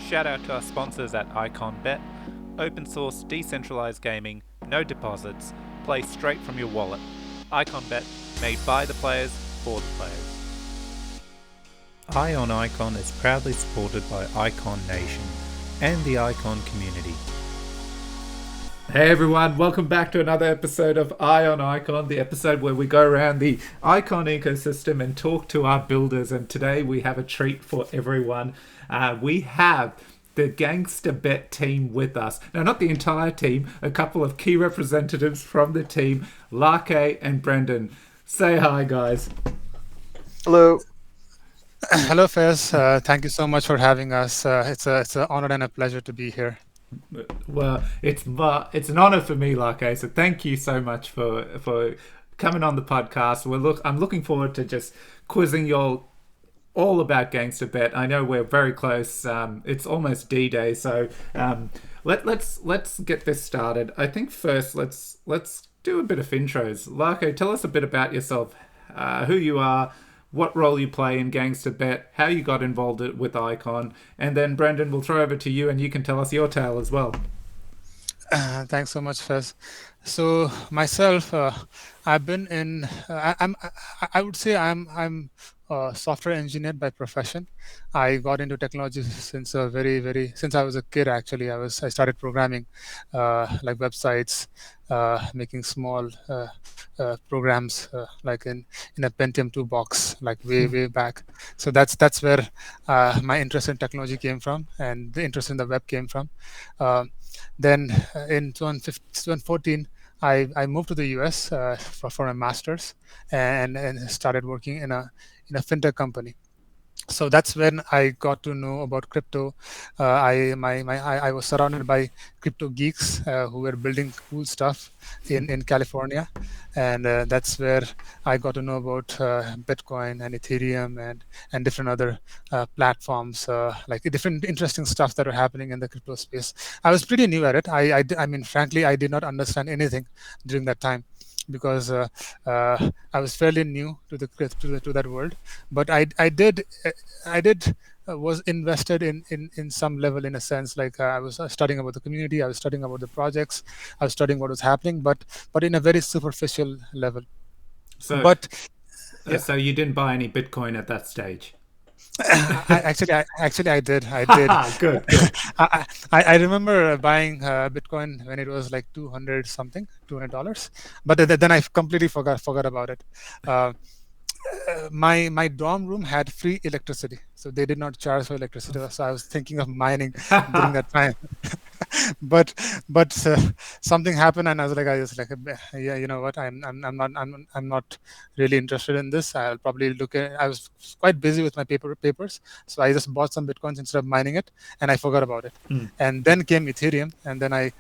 Shout out to our sponsors at Iconbet. Open source, decentralized gaming, no deposits, play straight from your wallet. Iconbet, made by the players, for the players. Ion Icon is proudly supported by Icon Nation and the Icon community. Hey everyone, welcome back to another episode of Eye on Icon, the episode where we go around the Icon ecosystem and talk to our builders. And today we have a treat for everyone. We have the Gangstabet team with us. Now, not the entire team, a couple of key representatives from the team, Lakhhe and Brendon. Say hi, guys. Hello. Hello, Fez. Thank you so much for having us. It's an honor and a pleasure to be here. Well, it's an honor for me, Lakhhe. So thank you so much for coming on the podcast. I'm looking forward to just quizzing you all about Gangstabet. I know we're very close. It's almost D-Day, so let's get this started. I think first let's do a bit of intros. Lakhhe, tell us a bit about yourself, who you are, what role you play in Gangstabet, how you got involved with Icon, and then Brendon, we'll throw over to you and you can tell us your tale as well. Thanks so much, Fez. So myself, I've been in. I would say I'm a software engineer by profession. I got into technology since since I was a kid. Actually, I started programming, like websites, making small programs, like in a Pentium 2 box, like way back. So that's where my interest in technology came from, and the interest in the web came from. Then in 2014, I moved to the US for my master's and started working in a fintech company. So that's when I got to know about crypto. I was surrounded by crypto geeks who were building cool stuff in California, and that's where I got to know about Bitcoin and Ethereum and different other platforms, like different interesting stuff that are happening in the crypto space. I was pretty new at it. I mean, frankly, I did not understand anything during that time, because I was fairly new to that world. But I did was invested in some level, in a sense. Like I was studying about the community, I was studying about the projects, I was studying what was happening, but in a very superficial level. So you didn't buy any Bitcoin at that stage? I did. Good. I remember buying Bitcoin when it was like $200, but then I completely forgot about it. My dorm room had free electricity, so they did not charge for electricity. So I was thinking of mining during that time. but something happened, and I was like, yeah, you know what? I'm not really interested in this. I'll probably look at. I was quite busy with my papers, so I just bought some Bitcoins instead of mining it, and I forgot about it. And then came Ethereum, and then I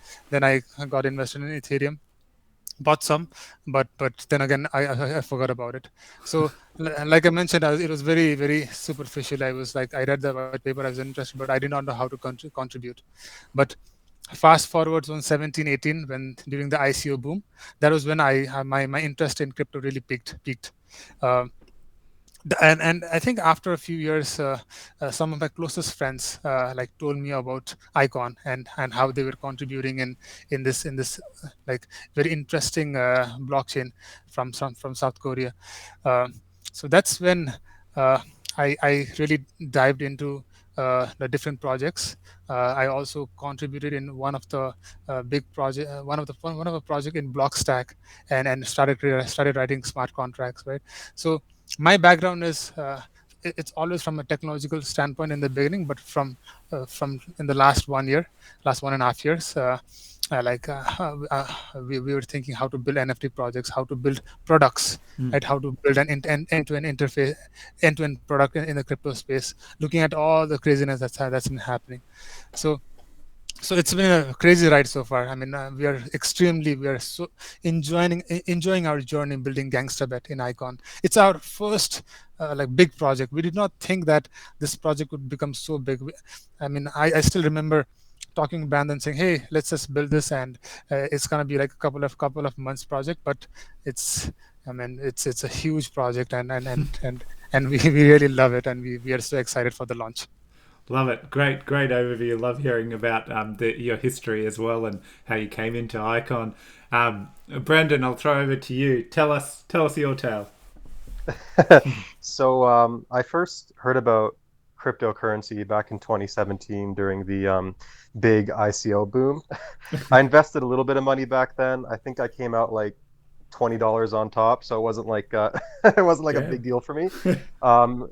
got invested in Ethereum. Bought some, but then again I forgot about it. So like I mentioned, it was very superficial. I was like, I read the white paper, I was interested, but I did not know how to contribute. But fast forward on 17-18, when during the ICO boom, that was when my interest in crypto really peaked. And I think after a few years, some of my closest friends like told me about Icon and how they were contributing in this like very interesting blockchain from South Korea. So that's when I really dived into the different projects. I also contributed in one of the big project, one of a project in Blockstack, and started writing smart contracts, right? So my background is it's always from a technological standpoint in the beginning, but from in the last 1.5 years, we were thinking how to build NFT projects, how to build products, right? How to build an end-to-end interface, end-to-end product in the crypto space, looking at all the craziness that's been happening. So it's been a crazy ride so far. I mean, we are so enjoying our journey building Gangstabet in Icon. It's our first like big project. We did not think that this project would become so big. I mean, I still remember talking to Brandon saying, "Hey, let's just build this, and it's gonna be like a couple of months project." But it's a huge project, and we really love it, and we are so excited for the launch. Love it. Great overview. Love hearing about your history as well and how you came into Icon. Brendon, I'll throw over to you. Tell us your tale. So I first heard about cryptocurrency back in 2017 during the big ICO boom. I invested a little bit of money back then. I think I came out like $20 on top, so it wasn't like it wasn't like a big Damn. deal for me. Um,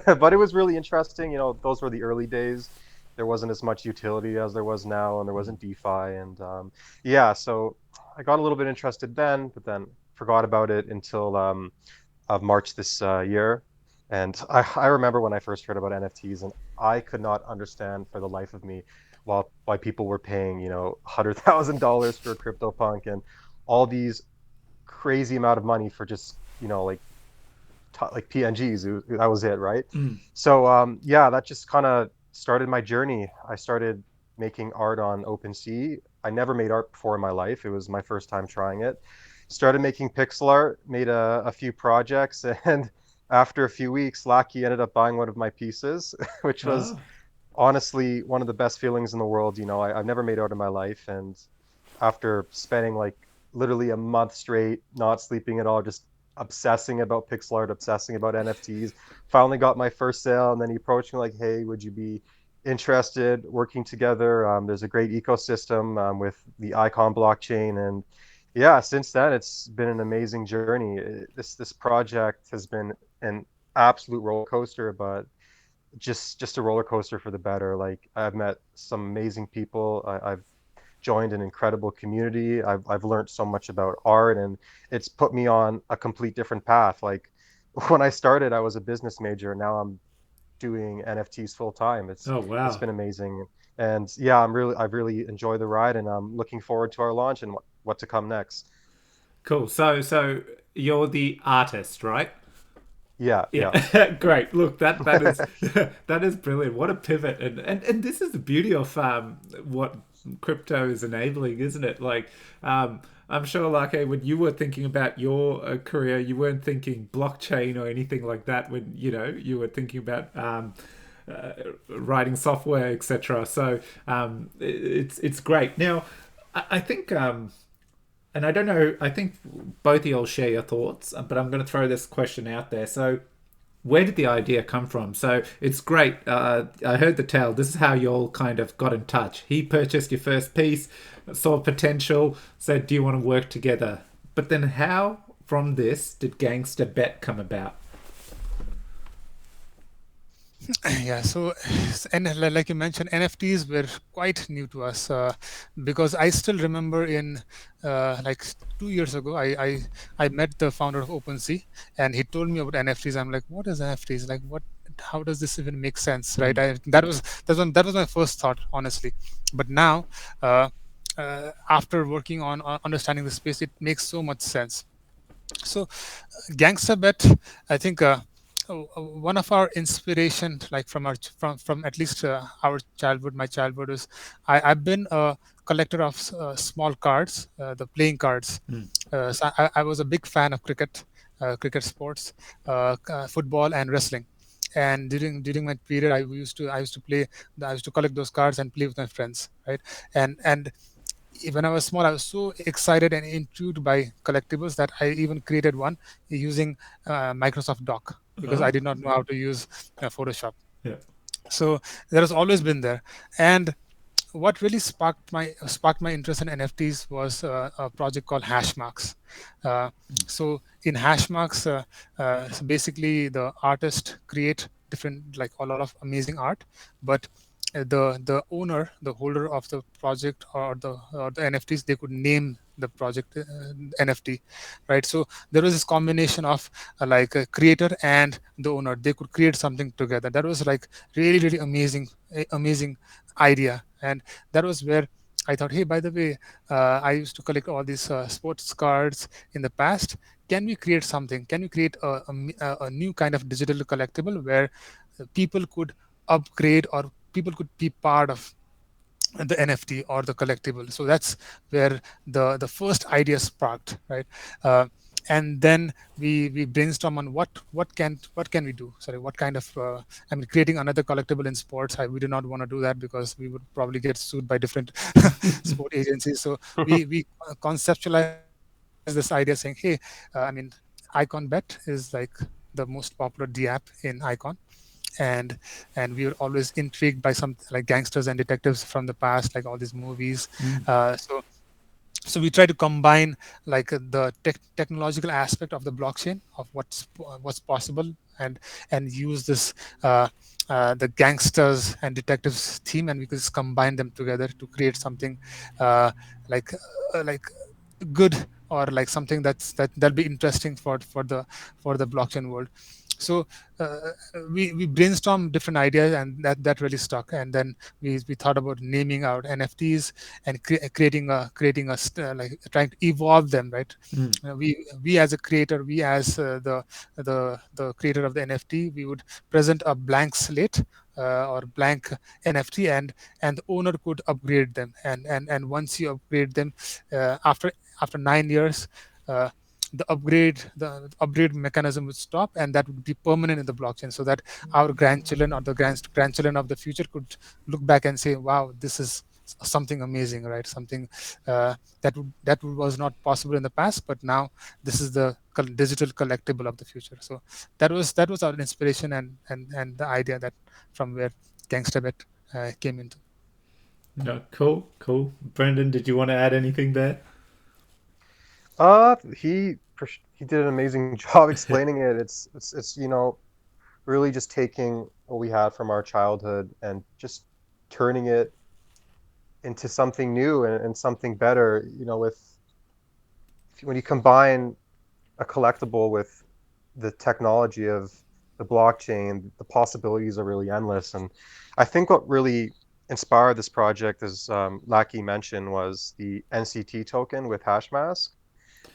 but it was really interesting. Those were the early days. There wasn't as much utility as there was now, and there wasn't DeFi, and yeah, so I got a little bit interested then, but then forgot about it until of March this year. And I remember when I first heard about NFTs, and I could not understand for the life of me why people were paying, $100,000 for a CryptoPunk and all these crazy amount of money for just, like PNGs. That was it, right? Mm. So yeah, that just kind of started my journey. I started making art on OpenSea. I never made art before in my life. It was my first time trying it. Started making pixel art, made a few projects, and after a few weeks, Lackey ended up buying one of my pieces, which was Oh, honestly one of the best feelings in the world. I've never made art in my life, and after spending like literally a month straight, not sleeping at all, just obsessing about pixel art, obsessing about NFTs, finally got my first sale, and then he approached me like, "Hey, would you be interested working together? There's a great ecosystem with the Icon blockchain, and yeah, since then it's been an amazing journey. This project has been an absolute roller coaster, but just a roller coaster for the better. Like I've met some amazing people. I've joined an incredible community. I've learned so much about art, and it's put me on a complete different path. Like when I started, I was a business major. Now I'm doing NFTs full time. oh It's wow. been amazing. And yeah, I've really enjoyed the ride, and I'm looking forward to our launch and what to come next. Cool. So you're the artist, right? Yeah, yeah. Yeah, great. Look, that is that is brilliant. What a pivot, and this is the beauty of what crypto is enabling, isn't it? Like, I'm sure, like, when you were thinking about your career, you weren't thinking blockchain or anything like that. When you were thinking about uh, writing software, etc. So it's great. Now, I think. And I don't know, I think both of you will share your thoughts, but I'm going to throw this question out there. So, where did the idea come from? So, it's great. I heard the tale. This is how you all kind of got in touch. He purchased your first piece, saw potential, said, "Do you want to work together?" But then, how from this did Gangstabet come about? Yeah, so and like you mentioned, NFTs were quite new to us because I still remember in like 2 years ago, I met the founder of OpenSea, and he told me about NFTs. I'm like, what is NFTs? Like, what? How does this even make sense, right? Mm. That was my first thought, honestly. But now, after working on understanding the space, it makes so much sense. So Gangstabet, I think one of our inspiration, like from at least our childhood, my childhood is I've been a collector of small cards, the playing cards. Mm. So I was a big fan of cricket sports, football, and wrestling. And during my period, I used to collect those cards and play with my friends, right? And when I was small, I was so excited and intrigued by collectibles that I even created one using Microsoft Doc because I Oh, did not know how to use Photoshop. yeah. So that has always been there. And what really sparked my interest in NFTs was a project called Hashmarks. Uh, so in Hashmarks, so basically the artists create different, like a lot of amazing art, but the owner, the holder of the project or the NFTs, they could name the project NFT, right? So there was this combination of like a creator and the owner. They could create something together. That was like really amazing idea. And that was where I thought, hey, by the way, I used to collect all these sports cards in the past. Can we create something? Can we create a new kind of digital collectible where people could upgrade or people could be part of the NFT or the collectible? So that's where the first idea sparked, right? Uh, and then we brainstorm on what can we do. Sorry, what kind of I mean, creating another collectible in sports. We do not want to do that because we would probably get sued by different sport agencies. So we conceptualize this idea saying, hey, I mean, Icon Bet is like the most popular D app in Icon, and we were always intrigued by some like gangsters and detectives from the past, like all these movies. So we try to combine like the technological aspect of the blockchain of what's possible, and use this the gangsters and detectives theme, and we could just combine them together to create something uh, like like good, or like something that'll be interesting for the blockchain world. So uh, we brainstormed different ideas, and that really stuck. And then we thought about naming our NFTs and like trying to evolve them, right? We as a creator, we as the creator of the NFT, we would present a blank slate or blank NFT, and the owner could upgrade them. And once you upgrade them, after 9 years, uh, the upgrade mechanism would stop, and that would be permanent in the blockchain, so that our grandchildren or the grandchildren of the future could look back and say, wow, this is something amazing, right? Something was not possible in the past, but now this is the digital collectible of the future. So that was our inspiration, and the idea that from where Gangstabet came into. No, cool. Brendan, did you want to add anything there? He did an amazing job explaining it. It's really just taking what we had from our childhood and just turning it into something new and something better. With when you combine a collectible with the technology of the blockchain, the possibilities are really endless. And I think what really inspired this project, as Lackey mentioned, was the NCT token with Hashmask.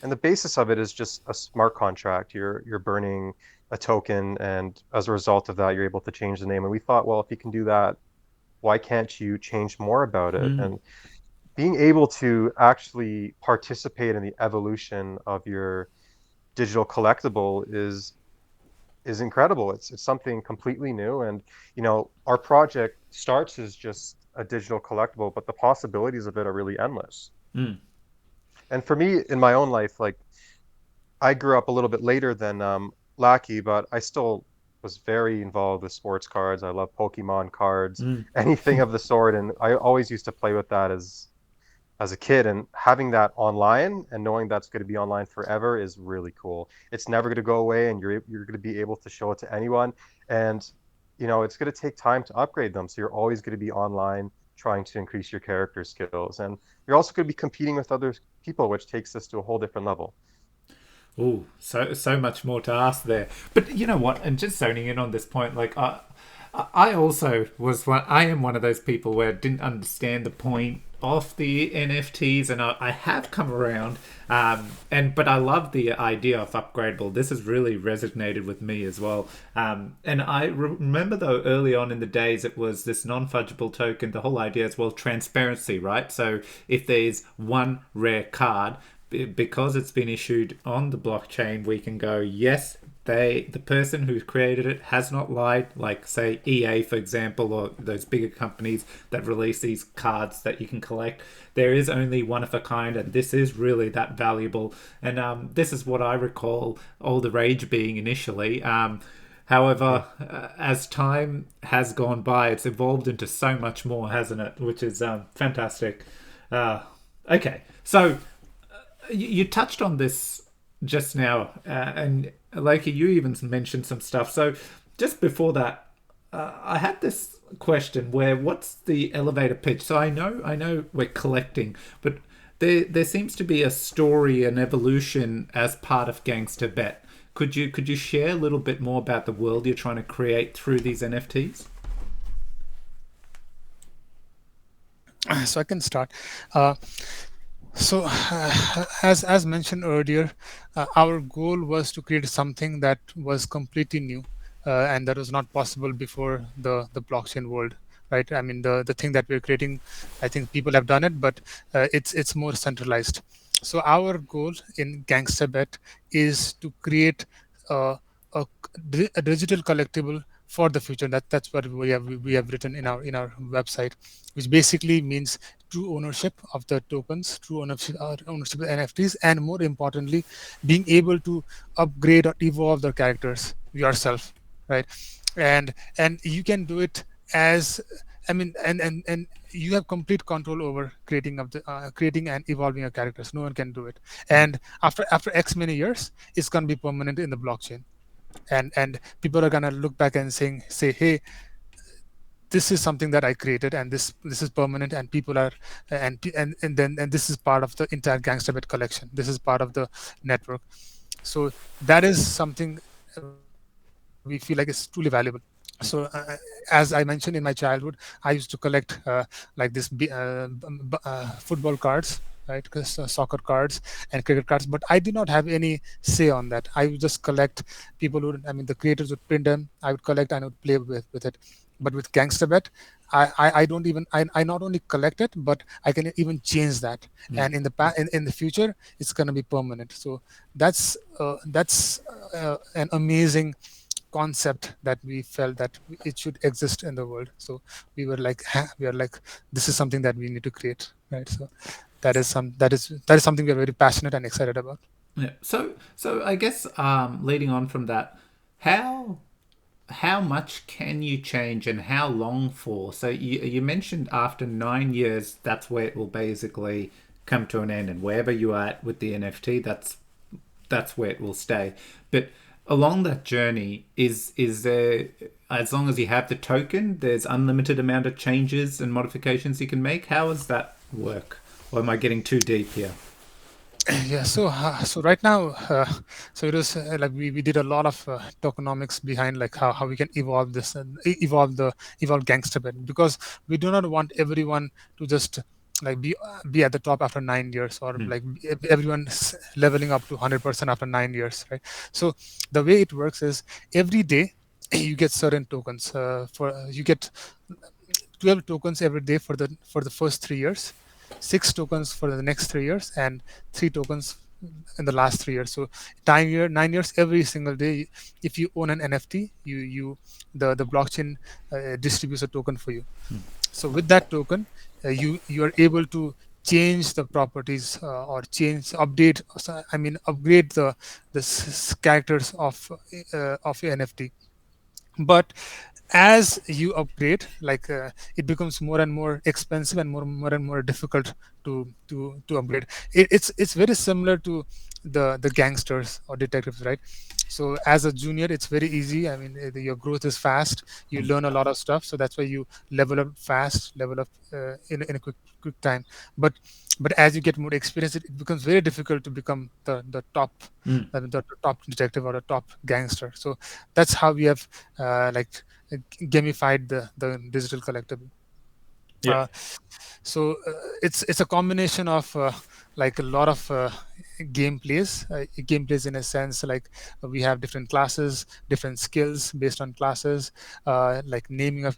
And the basis of it is just a smart contract. You're burning a token, and as a result of that, you're able to change the name. And we thought, well, if you can do that, why can't you change more about it? And being able to actually participate in the evolution of your digital collectible is incredible. It's something completely new, and our project starts as just a digital collectible, but the possibilities of it are really endless. Mm. And for me, in my own life, like I grew up a little bit later than Lackey, but I still was very involved with sports cards. I love Pokemon cards, anything of the sort, and I always used to play with that as a kid. And having that online and knowing that's going to be online forever is really cool. It's never going to go away, and you're going to be able to show it to anyone. And it's going to take time to upgrade them, so you're always going to be online trying to increase your character skills, and you're also going to be competing with other people, which takes this to a whole different level. Oh, so much more to ask there. But you know what? And just zoning in on this point, like I also was one. I am one of those people where I didn't understand the point of the NFTs, and I have come around. But I love the idea of upgradable. This has really resonated with me as well. And I remember though early on in the days, it was this non-fungible token. The whole idea as well, transparency, right? So if there's one rare card, because it's been issued on the blockchain, we can go, yes, the person who created it has not lied, like say EA for example, or those bigger companies that release these cards that you can collect. There is only one of a kind, and this is really that valuable. And this is what I recall all the rage being initially. However, as time has gone by, it's evolved into so much more, hasn't it? Which is fantastic. Okay, so you touched on this just now, and like you even mentioned some stuff. So just before that, I had this question where what's the elevator pitch? So I know we're collecting, but there seems to be a story and evolution as part of Gangstabet. Could you share a little bit more about the world you're trying to create through these NFTs? So I can start. So, as mentioned earlier, our goal was to create something that was completely new, and that was not possible before the blockchain world, right? I mean, the thing that we're creating, I think people have done it, but it's more centralized. So our goal in Gangstabet is to create a, a digital collectible for the future. That's what we have written in our website, which basically means true ownership of the tokens, true ownership of NFTs, and more importantly, being able to upgrade or evolve the characters yourself, right? And you can do it as, I mean, and you have complete control over creating and evolving your characters. No one can do it. And after X many years, it's gonna be permanent in the blockchain. And people are gonna look back and say, hey, this is something that I created, and this is permanent, and people are and this is part of the entire Gangstabet collection. This is part of the network. So that is something we feel like is truly valuable. So as I mentioned, in my childhood, I used to collect like this football cards, right? 'Cause, soccer cards and cricket cards, but I did not have any say on that. I would just collect. People would, I mean, the creators would print them. I would collect and I would play with it. But with Gangstabet, I don't even I not only collect it, but I can even change that. And in the future, it's gonna be permanent. So that's an amazing concept that we felt that it should exist in the world. So we are like, this is something that we need to create, right? So that is something we are very passionate and excited about. Yeah. So I guess leading on from that, how how much can you change and how long for? So you mentioned after 9 years, that's where it will basically come to an end, and wherever you are at with the NFT, that's where it will stay. But along that journey, is there, as long as you have the token, there's unlimited amount of changes and modifications you can make? How does that work? Or am I getting too deep here? Yeah, so right now, so it was like we did a lot of tokenomics behind like how we can evolve this and evolve Gangstabet, because we do not want everyone to just like be at the top after 9 years, or like everyone leveling up to 100% after 9 years, right? So the way it works is every day you get certain tokens. You get 12 tokens every day for the first 3 years, 6 tokens for the next 3 years, and 3 tokens in the last 3 years. So 9 years every single day. If you own an NFT, the blockchain distributes a token for you. So with that token, you are able to change the properties, or upgrade the characters of your NFT. But as you upgrade, like it becomes more and more expensive and more and more difficult to upgrade. It's very similar to the gangsters or detectives, right? So as a junior, it's very easy. I mean, your growth is fast, you learn a lot of stuff, so that's why you level up fast, level up in a quick time. But but as you get more experience, it becomes very difficult to become the top, the top detective or the top gangster. So that's how we have like gamified the digital collectible. Yeah. Uh, so it's a combination of like a lot of gameplays in a sense, like we have different classes, different skills based on classes, like naming of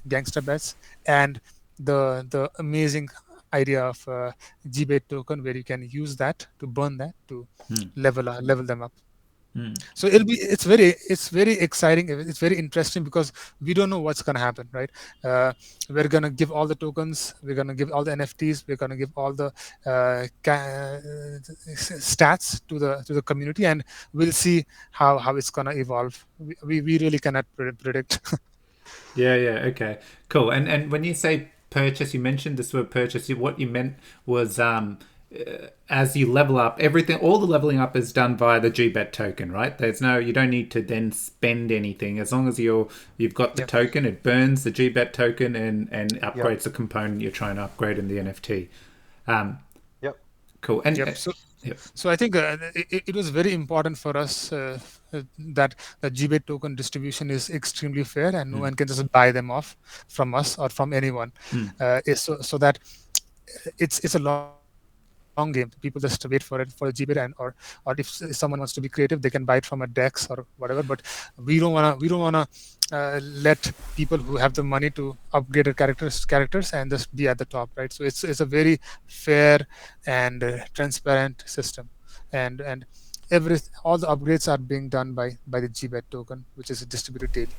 gangster bets, and the amazing idea of gbet token, where you can use that to burn that to level them up. So it's very exciting, it's very interesting, because we don't know what's going to happen, right? uh, we're going to give all the tokens, we're going to give all the nfts, we're going to give all the stats to the community, and we'll see how it's going to evolve. We really cannot predict. Yeah, yeah, okay. Cool. And when you say purchase, you mentioned this word purchase. What you meant was as you level up, everything, all the leveling up is done via the GBet token, right? There's no, you don't need to then spend anything. As long as you've got the Yep. token, it burns the GBet token and Yep. upgrades the component you're trying to upgrade in the NFT. Um, Yep. cool. And Yep. So yep. So I think it was very important for us that the GBet token distribution is extremely fair, and no one can just buy them off from us or from anyone. So that it's a long-term investment. long game. People just wait for it for a GBit, and or if someone wants to be creative, they can buy it from a Dex or whatever. But we don't wanna let people who have the money to upgrade their characters and just be at the top, right? So it's a very fair and transparent system, and every all the upgrades are being done by the GBet token, which is distributed daily.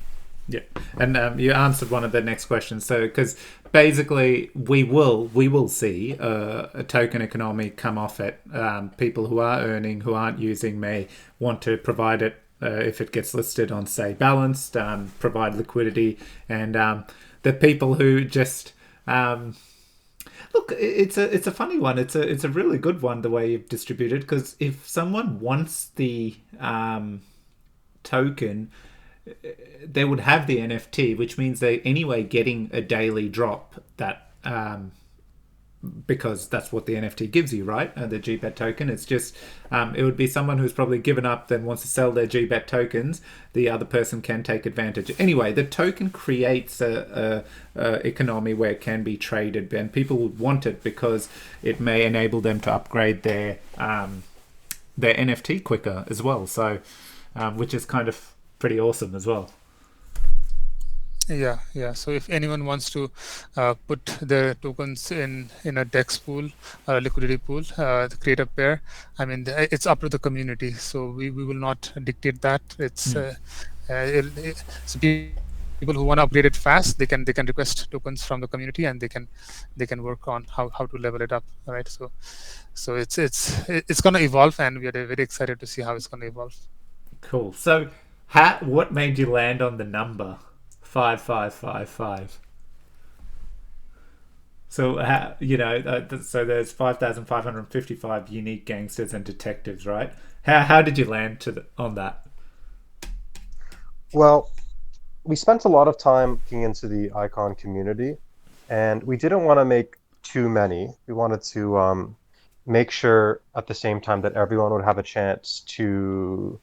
Yeah, and you answered one of the next questions. So, because basically we will see a token economy come off it. People who are earning, who aren't using, may want to provide it if it gets listed on, say, balanced, provide liquidity, and the people who just look. It's a funny one. It's a really good one the way you've distributed, because if someone wants the token, they would have the NFT, which means they're anyway getting a daily drop that because that's what the NFT gives you, right? The GBet token. It's just it would be someone who's probably given up, then wants to sell their GBet tokens. The other person can take advantage. Anyway, the token creates a economy where it can be traded, and people would want it because it may enable them to upgrade their NFT quicker as well. So, which is kind of pretty awesome as well. Yeah. So if anyone wants to put their tokens in a DEX pool or a liquidity pool, create a pair, I mean, it's up to the community. So we will not dictate that. It's so people who want to upgrade it fast, they can request tokens from the community, and they can work on how to level it up. All right. So it's gonna evolve, and we are very excited to see how it's gonna evolve. Cool. So, what made you land on the number 5555? So, so there's 5,555 unique gangsters and detectives, right? How did you land on that? Well, we spent a lot of time looking into the icon community, and we didn't want to make too many. We wanted to make sure at the same time that everyone would have a chance to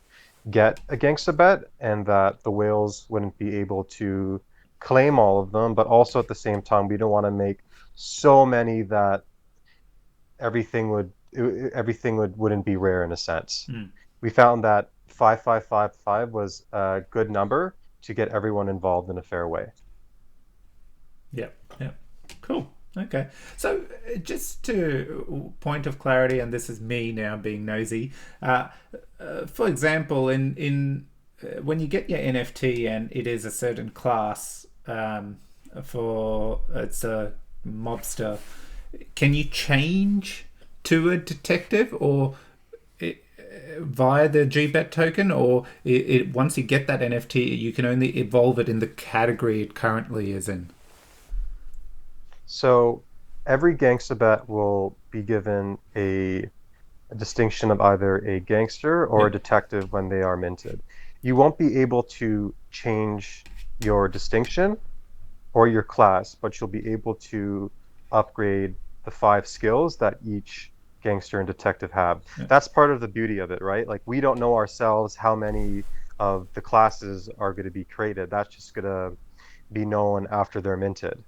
get a Gangstabet, and that the whales wouldn't be able to claim all of them, but also at the same time we don't want to make so many that everything wouldn't be rare in a sense. We found that 5555 was a good number to get everyone involved in a fair way. Yeah. Cool. Okay. So just to point of clarity, and this is me now being nosy, for example, in when you get your NFT and it is a certain class, for it's a mobster, can you change to a detective or via the GBet token, or once you get that NFT, you can only evolve it in the category it currently is in? So every Gangstabet will be given a distinction of either a gangster or a detective when they are minted. You won't be able to change your distinction or your class, but you'll be able to upgrade the 5 skills that each gangster and detective have. That's part of the beauty of it, right? Like, we don't know ourselves how many of the classes are going to be created. That's just going to be known after they're minted.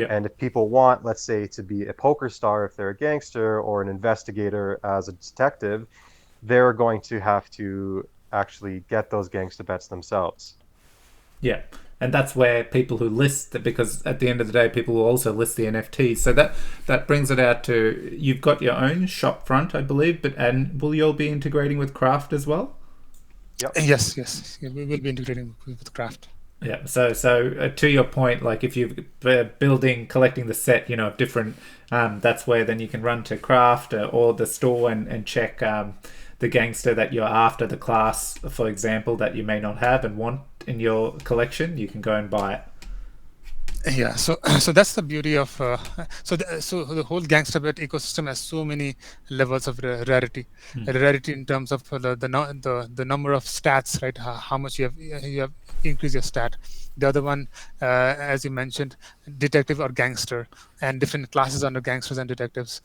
And if people want, let's say, to be a poker star if they're a gangster, or an investigator as a detective, they're going to have to actually get those Gangstabets themselves. Yeah. And that's where people who list, because at the end of the day, people will also list the NFTs. So that brings it out to, you've got your own shop front, I believe, and will you all be integrating with Craft as well? Yep. Yes. Yeah, we will be integrating with Craft. Yeah. So to your point, like if you're collecting the set, of different, that's where then you can run to Craft or the store and check the gangster that you're after, the class, for example, that you may not have and want in your collection. You can go and buy it. Yeah, so that's the beauty of so the whole Gangstabet ecosystem has so many levels of rarity. Rarity in terms of the number of stats, right? How much you have increased your stat. The other one, as you mentioned, detective or gangster, and different classes under gangsters and detectives,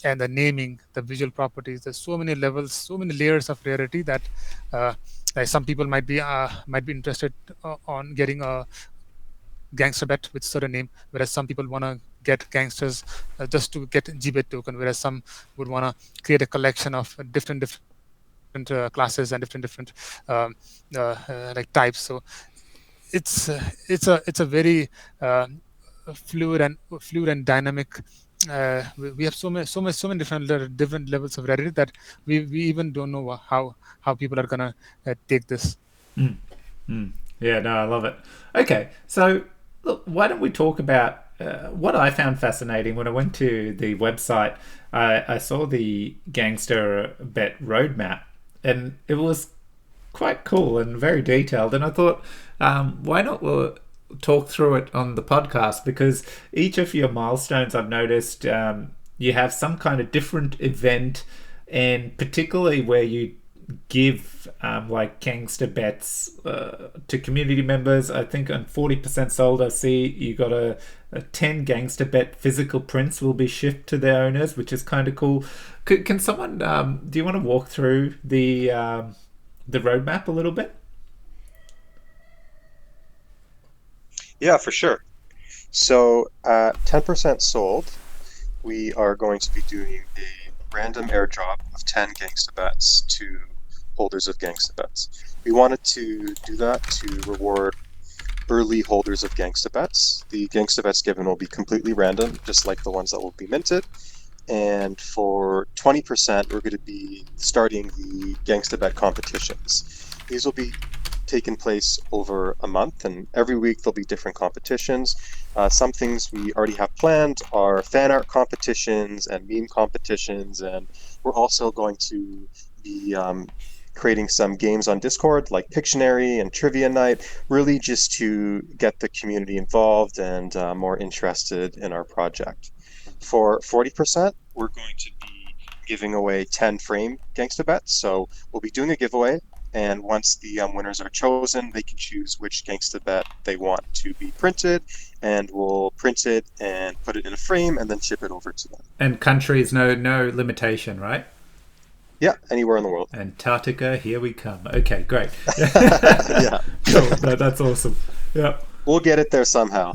and the naming, the visual properties. There's so many levels, so many layers of rarity that like some people might be interested on getting a Gangstabet with certain name, whereas some people want to get gangsters just to get GBET token, whereas some would want to create a collection of different classes and different like types. So it's a very fluid and dynamic. We have so many different levels of Reddit that we even don't know how people are gonna take this. Yeah, no, I love it. Okay, so look, why don't we talk about what I found fascinating when I went to the website? I saw the Gangstabet roadmap, and it was quite cool and very detailed. And I thought, why not we'll talk through it on the podcast? Because each of your milestones, I've noticed, you have some kind of different event, and particularly where you give like Gangstabets to community members. I think on 40% sold, I see you got a 10 Gangstabet physical prints will be shipped to their owners, which is kind of cool. Can someone, do you want to walk through the roadmap a little bit? Yeah, for sure. So at 10% sold, we are going to be doing a random airdrop of 10 Gangstabets to holders of Gangstabets. We wanted to do that to reward early holders of Gangstabets. The Gangstabets given will be completely random, just like the ones that will be minted. And for 20%, we're going to be starting the Gangstabet competitions. These will be taking place over a month, and every week there'll be different competitions. Some things we already have planned are fan art competitions and meme competitions, and we're also going to be creating some games on Discord like Pictionary and Trivia Night, really just to get the community involved and more interested in our project. For 40%, we're going to be giving away 10 frame Gangstabets. So we'll be doing a giveaway, and once the winners are chosen, they can choose which Gangstabet they want to be printed, and we'll print it and put it in a frame and then ship it over to them. And country is no limitation, right? Yeah, anywhere in the world. Antarctica, here we come. Okay, great. Yeah. Cool. That's awesome. Yeah. We'll get it there somehow.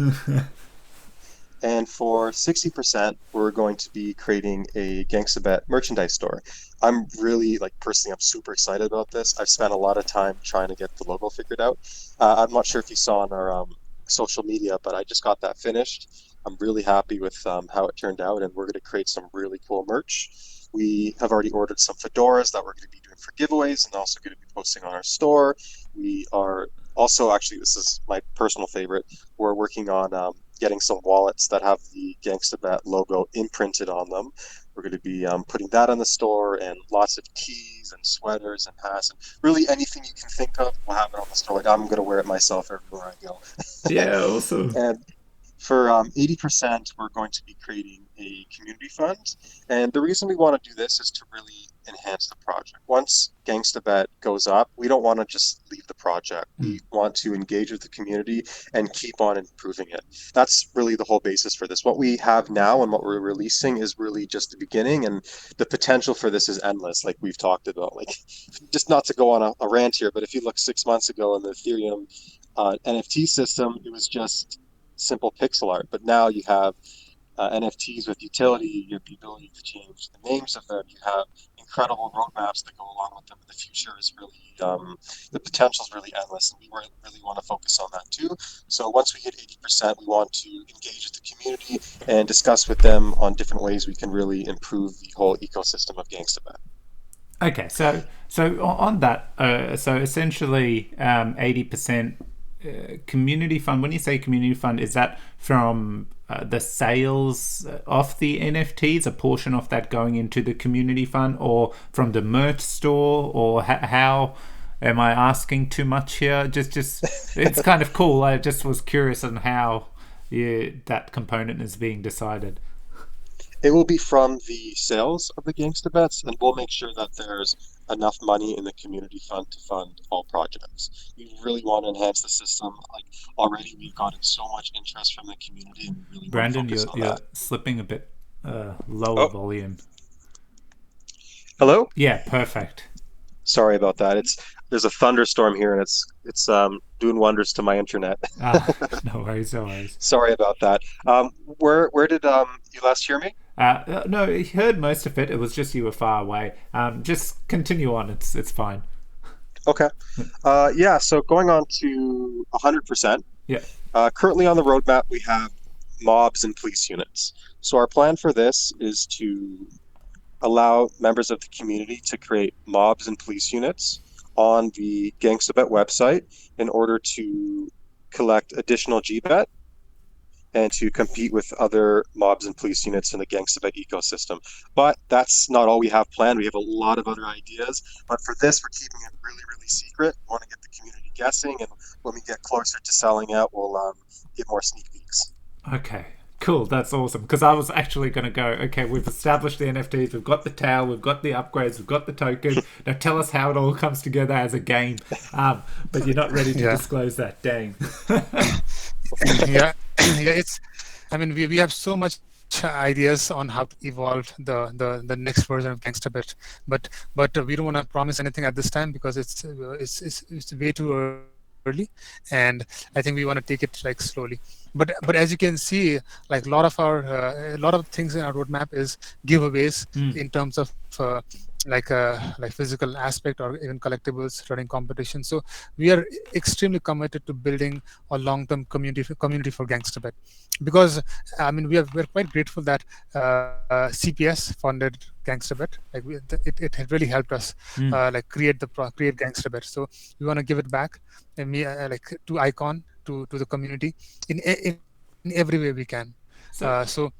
And for 60%, we're going to be creating a Gangstabet merchandise store. I'm really, personally, I'm super excited about this. I've spent a lot of time trying to get the logo figured out. I'm not sure if you saw on our social media, but I just got that finished. I'm really happy with how it turned out, and we're going to create some really cool merch. We have already ordered some fedoras that we're going to be doing for giveaways and also going to be posting on our store. We are also, actually, this is my personal favorite, we're working on getting some wallets that have the Gangstabet logo imprinted on them. We're going to be putting that on the store, and lots of tees and sweaters and hats, and really anything you can think of, we'll have it on the store. I'm going to wear it myself everywhere I go. Yeah, awesome. And for 80%, we're going to be creating a community fund. And the reason we want to do this is to really enhance the project. Once Gangstabet goes up, we don't want to just leave the project. We want to engage with the community and keep on improving it. That's really the whole basis for this. What we have now and what we're releasing is really just the beginning, and the potential for this is endless, like we've talked about. Just not to go on a rant here, but if you look 6 months ago in the Ethereum NFT system, it was just simple pixel art, but now you have NFTs with utility. You have the ability to change the names of them. You have incredible roadmaps that go along with them. The future is really, the potential is really endless, and we really want to focus on that too. So once we hit 80%, we want to engage with the community and discuss with them on different ways we can really improve the whole ecosystem of Gangstabet. Okay, so on that, so essentially 80% community fund. When you say community fund, is that from the sales of the NFTs, a portion of that going into the community fund, or from the merch store, or how am I asking too much here? Just it's kind of cool. I just was curious on how that component is being decided. It will be from the sales of the Gangstabets, and we'll make sure that there's enough money in the community fund to fund all projects. We really want to enhance the system. Already we've gotten so much interest from the community, and we really Brandon, want to focus on you're that. slipping a bit lower volume. Hello? Yeah, perfect. Sorry about that. there's a thunderstorm here, and it's doing wonders to my internet. No worries, no worries. Sorry about that. Where did you last hear me? No, he heard most of it. It was just you were far away. Just continue on. It's fine. Okay. Yeah. So going on to 100%. Yeah. Currently on the roadmap, we have mobs and police units. So our plan for this is to allow members of the community to create mobs and police units on the Gangstabet website in order to collect additional GBet and to compete with other mobs and police units in the Gangstabet ecosystem. But that's not all we have planned. We have a lot of other ideas. But for this, we're keeping it really, really secret. We want to get the community guessing, and when we get closer to selling out, we'll get more sneak peeks. Okay. Cool, that's awesome. Because I was actually going to go, okay, we've established the NFTs, we've got the towel, we've got the upgrades, we've got the token. Now tell us how it all comes together as a game. But you're not ready to disclose that. Dang. Yeah, yeah. I mean, we have so much ideas on how to evolve the next version of Gangstabet, but we don't want to promise anything at this time because it's way too early, and I think we want to take it like slowly. But as you can see, like a lot of things in our roadmap is giveaways in terms of like physical aspect or even collectibles, running competition. So we are extremely committed to building a long-term community for Gangstabet, because I mean we're quite grateful that CPS funded Gangstabet. Like it had really helped us like create Gangstabet. So we want to give it back, and like to Icon, to the community in every way we can. So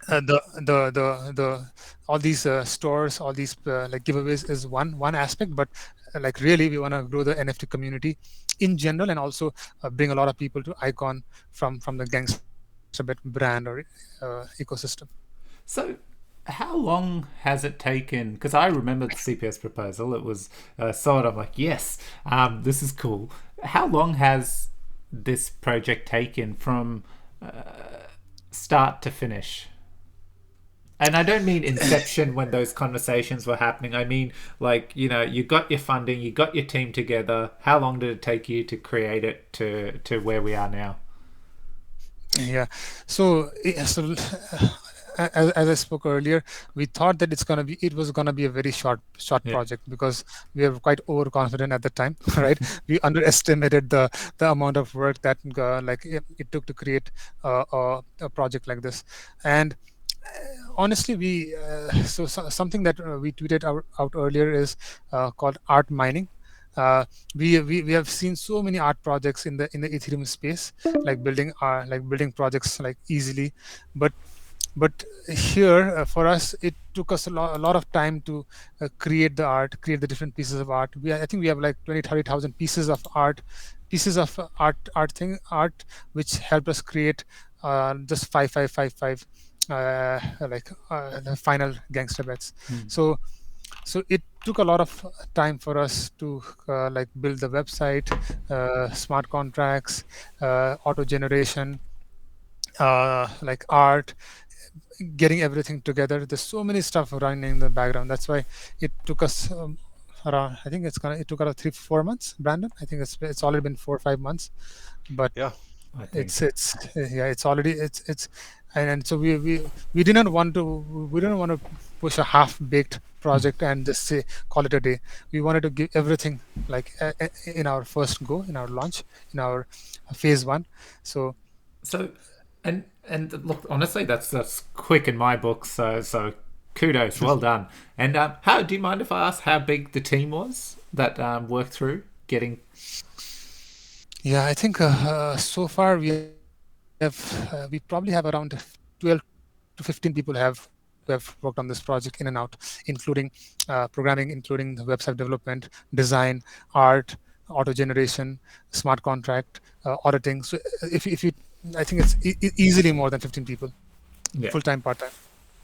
the all these stores, all these like giveaways is one aspect, but like really we want to grow the NFT community in general, and also bring a lot of people to Icon from the Gangstabet brand or ecosystem. So how long has it taken? Because I remember the CPS proposal. It was sort of like, yes, this is cool. How long has this project taken from start to finish? And I don't mean inception when those conversations were happening. I mean, like, you know, you got your funding, you got your team together. How long did it take you to create it to where we are now? Yeah. So as I spoke earlier, we thought that it was gonna be a very short project, because we were quite overconfident at the time, right? We underestimated the amount of work that like it took to create a project like this. And honestly, we something that we tweeted out earlier is called art mining. We have seen so many art projects in the Ethereum space, like building projects like easily, but here for us it took us a lot of time to create the different pieces of art. I think we have like 20,000-30,000 pieces of art which helped us create just 5555 the final Gangstabets. So it took a lot of time for us to like build the website, smart contracts, auto generation, like art, getting everything together. There's so many stuff running in the background. That's why it took us around, I think it took around 3-4 months, Brandon. I think it's already been 4 or 5 months, but Yeah. it's already it's and so we didn't want to push a half-baked project and just say call it a day. We wanted to give everything like in our first go, in our launch, in our phase 1. So and look, honestly, that's quick in my book. So kudos, well done. And how do you mind if I ask how big the team was that worked through getting? Yeah, I think so far we probably have around 12 to 15 people who have worked on this project in and out, including programming, including the website development, design, art, auto generation, smart contract, auditing. So if you, I think it's easily more than 15 people, full-time, part-time.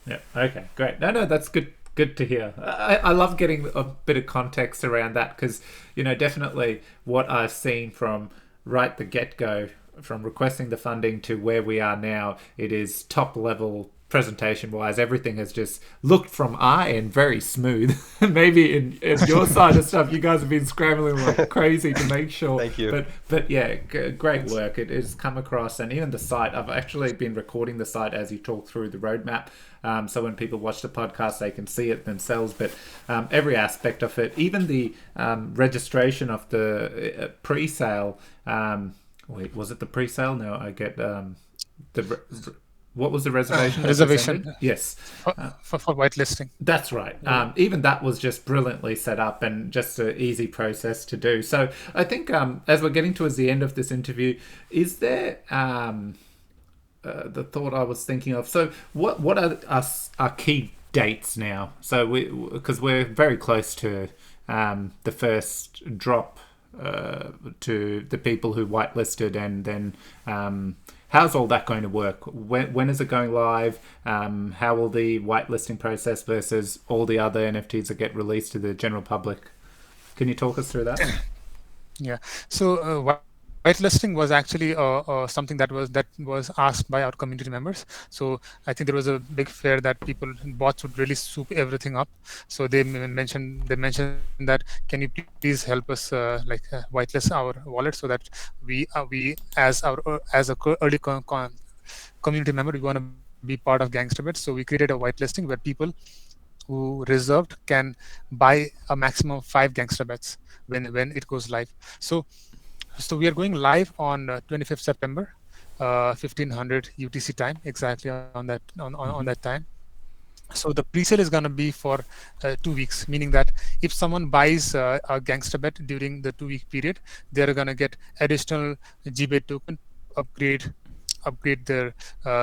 Yeah. Okay. Great. No, that's good. Good to hear. I love getting a bit of context around that, because, you know, definitely what I've seen from the get-go, from requesting the funding to where we are now, it is top level presentation wise, everything has just looked from our end very smooth. Maybe in your side of stuff, you guys have been scrambling like crazy to make sure. Thank you. But yeah, great work. It has come across, and even the site. I've actually been recording the site as you talk through the roadmap, so when people watch the podcast, they can see it themselves. But every aspect of it, even the registration of the pre-sale. Wait, was it the pre-sale? No, I get what was the reservation? Reservation. Yes. For whitelisting. That's right. Even that was just brilliantly set up and just an easy process to do. So I think as we're getting towards the end of this interview, is there the thought I was thinking of? So what are our key dates now? So because we're very close to the first drop to the people who whitelisted, and then how's all that going to work? When is it going live? How will the whitelisting process versus all the other NFTs that get released to the general public? Can you talk us through that? Yeah. So whitelisting was actually something that was asked by our community members. So I think there was a big fear that bots would really soup everything up. So they mentioned that, can you please help us whitelist our wallet, so that we as a early community member, we want to be part of Gangstabet. So we created a whitelisting where people who reserved can buy a maximum of 5 Gangstabets when it goes live. So we are going live on 25th September, 1500 UTC time, exactly on that time. So the pre-sale is going to be for 2 weeks, meaning that if someone buys a Gangstabet during the 2-week period, they're going to get additional GBET token upgrade their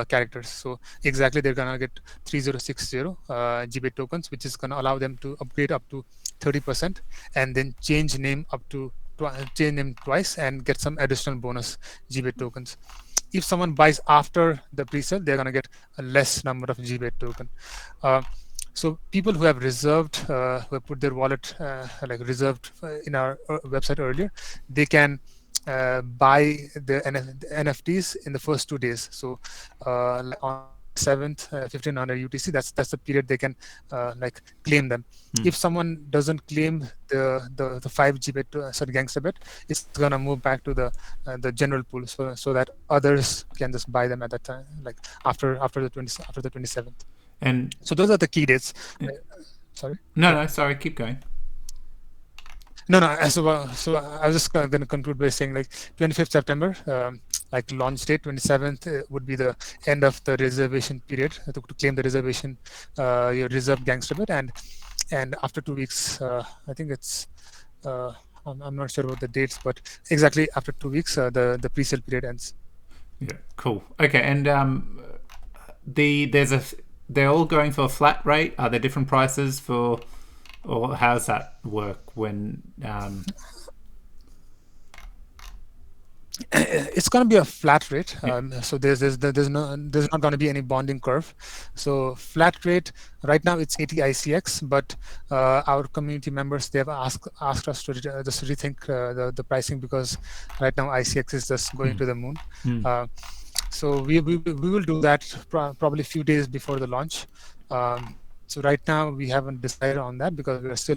characters. So exactly, they're going to get 3060 GBET tokens, which is going to allow them to upgrade up to 30%, and then change name twice and get some additional bonus GBET tokens. If someone buys after the pre-sale, they're going to get a less number of GBET token. So people who have reserved, who have put their wallet reserved in our website earlier, they can buy the NFTs in the first 2 days. So on 7th, 1500 UTC, that's the period they can claim them. If someone doesn't claim the 5 GBET Gangstabet, it's gonna move back to the general pool, so that others can just buy them at that time, after the 27th. And so those are the key dates. Sorry. No, sorry. Keep going. No. So I was just going to conclude by saying 25th September. Launch date. 27th would be the end of the reservation period to claim the reservation, your reserved Gangstabet, and after 2 weeks, I think it's I'm not sure about the dates, but exactly after 2 weeks, the pre-sale period ends. Yeah, cool. Okay, and they're all going for a flat rate. Are there different prices for, or how does that work when? It's going to be a flat rate. So there's not going to be any bonding curve. So flat rate right now it's 80 ICX, but our community members, they have asked us to just rethink the pricing, because right now ICX is just going to the moon. So we will do that probably a few days before the launch. So right now we haven't decided on that, because we're still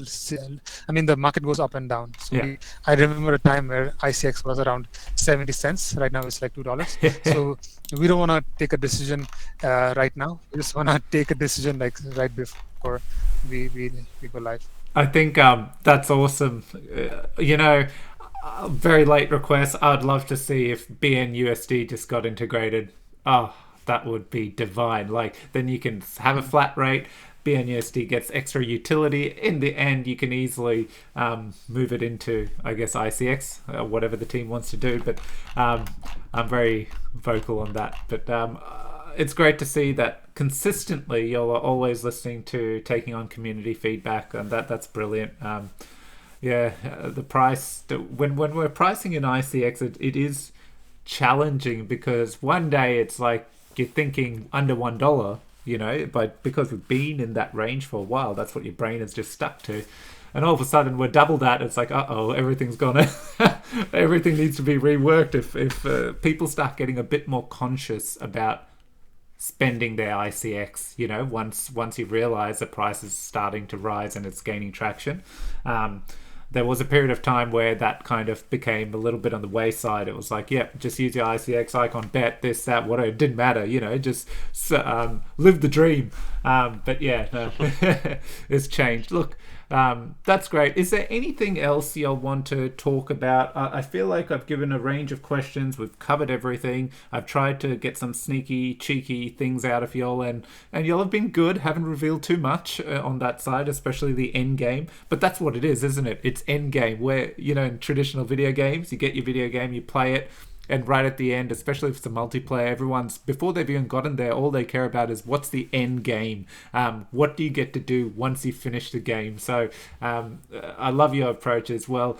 the market goes up and down. So I remember a time where ICX was around 70 cents. Right now it's like $2. So we don't want to take a decision right now. We just want to take a decision right before we go live. I think that's awesome. Very late request. I'd love to see if BNUSD just got integrated. Oh, that would be divine. Then you can have a flat rate. BNUSD gets extra utility. In the end, you can easily move it into, I guess, ICX, whatever the team wants to do. But I'm very vocal on that. But it's great to see that consistently you're always listening to taking on community feedback, and that's brilliant. The price, when we're pricing in ICX, it is challenging, because one day it's like you're thinking under $1, but because we've been in that range for a while, that's what your brain is just stuck to. And all of a sudden we're double that. It's like, everything's gonna everything needs to be reworked if people start getting a bit more conscious about spending their ICX. You know, once you realize the price is starting to rise and it's gaining traction. There was a period of time where that kind of became a little bit on the wayside. It was like, yeah, just use your ICX icon bet, this, that, whatever. It didn't matter, you know, just live the dream. But yeah, no, it's changed. Look, that's great. Is there anything else you'll want to talk about? I feel like I've given a range of questions. We've covered everything. I've tried to get some sneaky, cheeky things out of y'all, and y'all have been good. Haven't revealed too much on that side, especially the end game. But that's what it is, isn't it? It's end game, where, you know, in traditional video games, you get your video game, you play it, and right at the end, especially if it's a multiplayer, everyone's, before they've even gotten there, all they care about is what's the end game. What do you get to do once you finish the game? So I love your approach as well.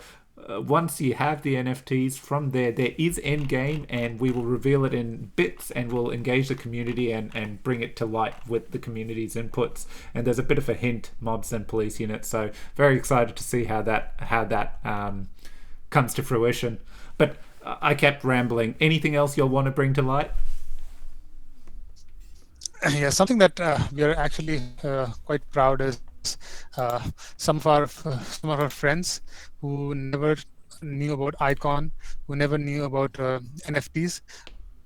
Once you have the NFTs, from there is end game, and we will reveal it in bits, and we'll engage the community and bring it to light with the community's inputs. And there's a bit of a hint, mobs and police units. So very excited to see how that comes to fruition. But I kept rambling. Anything else you'll want to bring to light? Yeah, something that we are actually quite proud is some of our friends who never knew about Icon, who never knew about NFTs.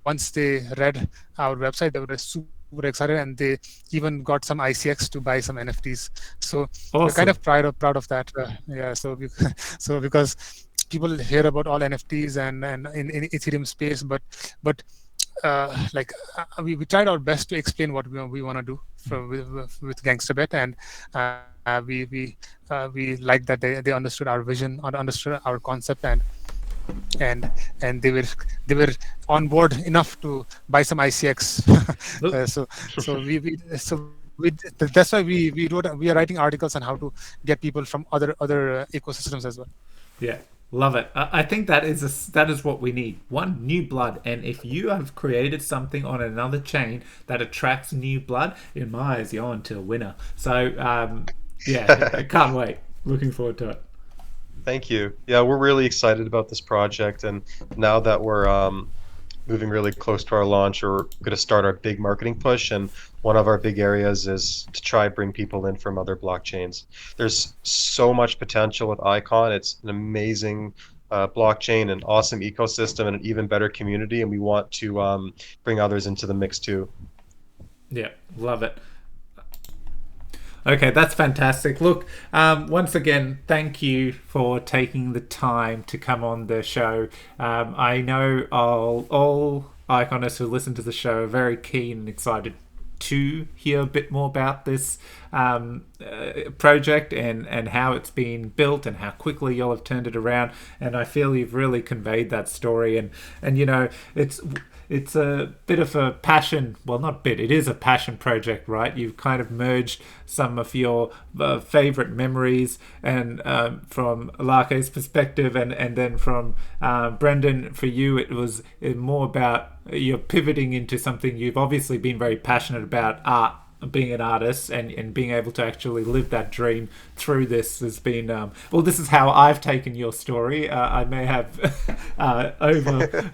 Once they read our website, they were super excited, and they even got some ICX to buy some NFTs. So Awesome. we're kind of proud of that. Yeah, so because people hear about all NFTs and in Ethereum space, but we tried our best to explain what we want to do with Gangstabet, and we like that they understood our vision, understood our concept, and they were on board enough to buy some ICX. That's why we are writing articles on how to get people from other ecosystems as well. Yeah, love it. I think that is what we need. One, new blood. And if you have created something on another chain that attracts new blood, in my eyes, you're on to a winner. So yeah, I can't wait. Looking forward to it. Thank you. Yeah, we're really excited about this project, and now that we're moving really close to our launch, we're going to start our big marketing push, and one of our big areas is to try bring people in from other blockchains. There's so much potential with Icon. It's an amazing blockchain, an awesome ecosystem, and an even better community, and we want to bring others into the mix too. Yeah, love it. Okay, that's fantastic. Look, once again, thank you for taking the time to come on the show. I know all Iconists who listen to the show are very keen and excited to hear a bit more about this project and how it's been built and how quickly y'all have turned it around. And I feel you've really conveyed that story. And you know, it's a bit of a passion, well, not bit, it is a passion project, right? You've kind of merged some of your favorite memories, and from Lakhhe's perspective, and then from Brendon, for you, it was more about you're pivoting into something you've obviously been very passionate about, art, being an artist, and being able to actually live that dream through this has been well, this is how I've taken your story. I may have over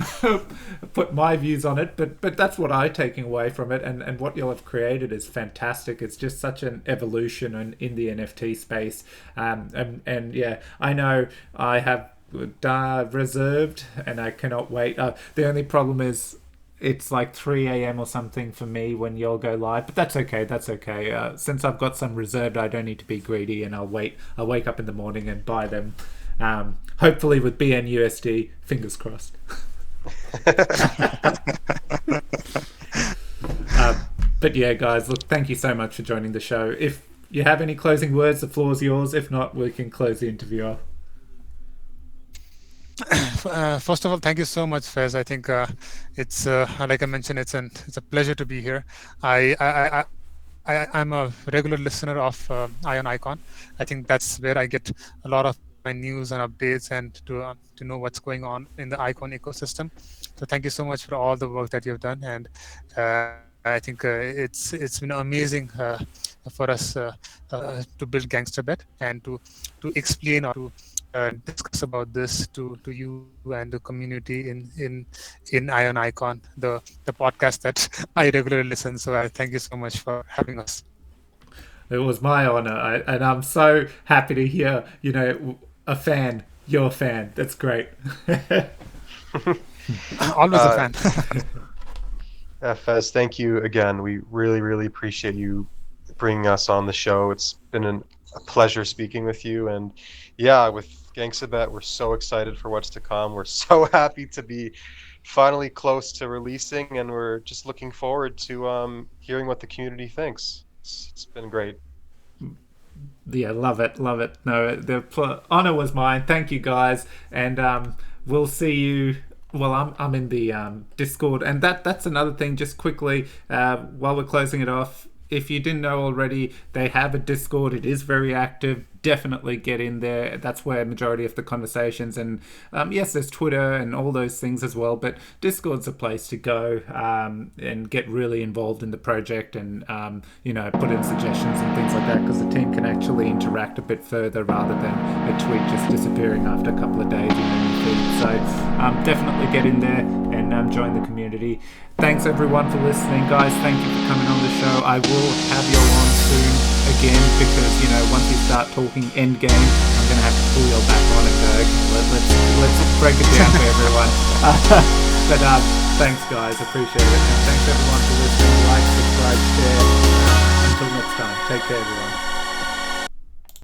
put my views on it, but that's what I'm taking away from it, and what you'll have created is fantastic. It's just such an evolution in the NFT space, and yeah, I know I have reserved, and I cannot wait. The only problem is it's like 3 a.m. or something for me when you'll go live, but that's okay. Since I've got some reserved, I don't need to be greedy, and I'll wake up in the morning and buy them, hopefully with BNUSD, fingers crossed. But yeah, guys, look, thank you so much for joining the show. If you have any closing words, the floor is yours. If not, we can close the interview off. First of all, thank you so much, Fez. I think it's like I mentioned, it's a pleasure to be here. I'm a regular listener of Ion Icon. I think that's where I get a lot of my news and updates, and to know what's going on in the Icon ecosystem. So thank you so much for all the work that you've done, and I think it's been amazing for us to build Gangstabet and to explain or discuss about this to you and the community in Ion Icon, the podcast that I regularly listen. So I thank you so much for having us. It was my honor, and I'm so happy to hear, a fan, your fan. That's great. Always a fan. Fez, thank you again. We really, really appreciate you bringing us on the show. It's been a pleasure speaking with you. And yeah, with Gangstabet, we're so excited for what's to come. We're so happy to be finally close to releasing, and we're just looking forward to hearing what the community thinks. It's been great. Yeah, love it, love it. No, the honor was mine. Thank you, guys, and we'll see you. Well, I'm in the Discord, and that's another thing. Just quickly, while we're closing it off, if you didn't know already, they have a Discord. It is very active. Definitely get in there. That's where majority of the conversations, and yes, there's Twitter and all those things as well. But Discord's a place to go and get really involved in the project, and put in suggestions and things like that, because the team can actually interact a bit further rather than a tweet just disappearing after a couple of days in your feed. So definitely get in there and join the community. Thanks everyone for listening, guys. Thank you for coming on the show. I will have you on soon again, because once you start talking endgame, I'm gonna have to pull you back on and go, let's break it down for everyone. But thanks guys, appreciate it, and thanks everyone for listening. Like, subscribe, share. Until next time, take care everyone.